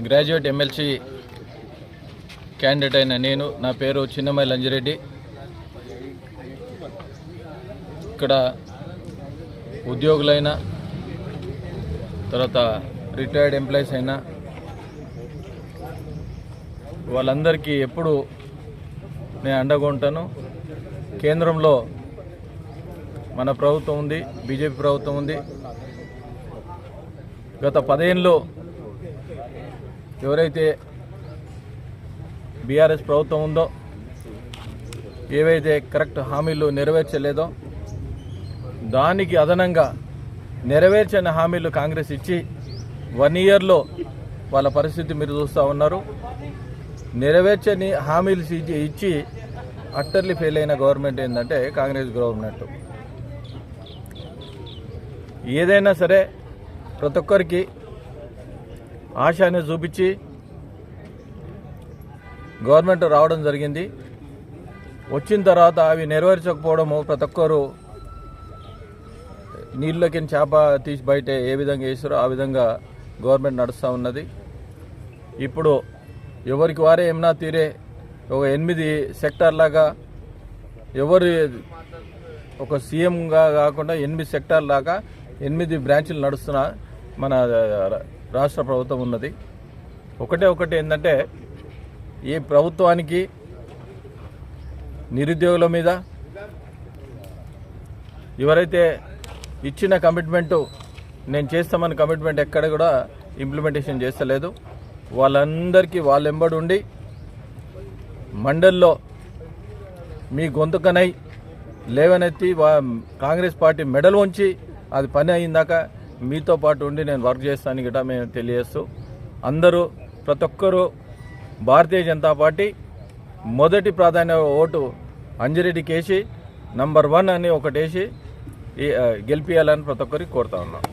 Graduate MLC candidate అయిన నేను, నా పేరు చిన్నమై లంజిరెడ్డి. ఇక్కడ ఉద్యోగులైన తర్వాత రిటైర్డ్ ఎంప్లాయీస్ అయినా వాళ్ళందరికీ ఎప్పుడు నేను అండగా ఉంటాను. కేంద్రంలో మన ప్రభుత్వం ఉంది, బీజేపీ ప్రభుత్వం ఉంది. గత 10 ఏళ్ళలో ఎవరైతే బీఆర్ఎస్ ప్రభుత్వం ఉందో, ఏవైతే కరెక్ట్ హామీలు నెరవేర్చలేదో దానికి అదనంగా నెరవేర్చని హామీలు కాంగ్రెస్ ఇచ్చి 1 ఇయర్లో వాళ్ళ పరిస్థితి మీరు చూస్తూ ఉన్నారు. నెరవేర్చని హామీలు ఇచ్చి అట్టర్లీ ఫెయిల్ అయిన గవర్నమెంట్ ఏంటంటే కాంగ్రెస్ గవర్నమెంట్. ఏదైనా సరే ప్రతి ఒక్కరికి ఆశని చూపించి గవర్నమెంట్ రావడం జరిగింది. వచ్చిన తర్వాత అవి నెరవేర్చకపోవడము, ప్రతి ఒక్కరు నీళ్ళకి చేప తీసి బయట ఏ విధంగా వేస్తారో ఆ విధంగా గవర్నమెంట్ నడుస్తూ ఉన్నది. ఇప్పుడు ఎవరికి వారే ఏమన్నా తీరే ఒక 8 సెక్టార్ లాగా, ఎవరు ఒక సీఎంగా కాకుండా 8 సెక్టార్ లాగా 8 బ్రాంచ్లు నడుస్తున్న మన రాష్ట్ర ప్రభుత్వం ఉన్నది. ఒకటి ఏంటంటే, ఈ ప్రభుత్వానికి నిరుద్యోగుల మీద ఎవరైతే ఇచ్చిన కమిట్మెంటు, నేను చేస్తామని కమిట్మెంట్ ఎక్కడ కూడా ఇంప్లిమెంటేషన్ చేస్తలేదు. వాళ్ళందరికీ వాళ్ళెంబడి ఉండి మండల్లో మీ గొంతుకనై లేవనెత్తి కాంగ్రెస్ పార్టీ మెడల్ ఉంచి అది పని అయిందాక మీతో పాటు ఉండి నేను వర్క్ చేస్తాను గిట మేము తెలియజేస్తూ, అందరూ ప్రతి ఒక్కరూ భారతీయ జనతా పార్టీ మొదటి ప్రాధాన్య ఓటు అంజిరెడ్డికి వేసి నంబర్ 1 అని ఒకటేసి గెలిపియాలని ప్రతి ఒక్కరికి కోరుతా ఉన్నాం.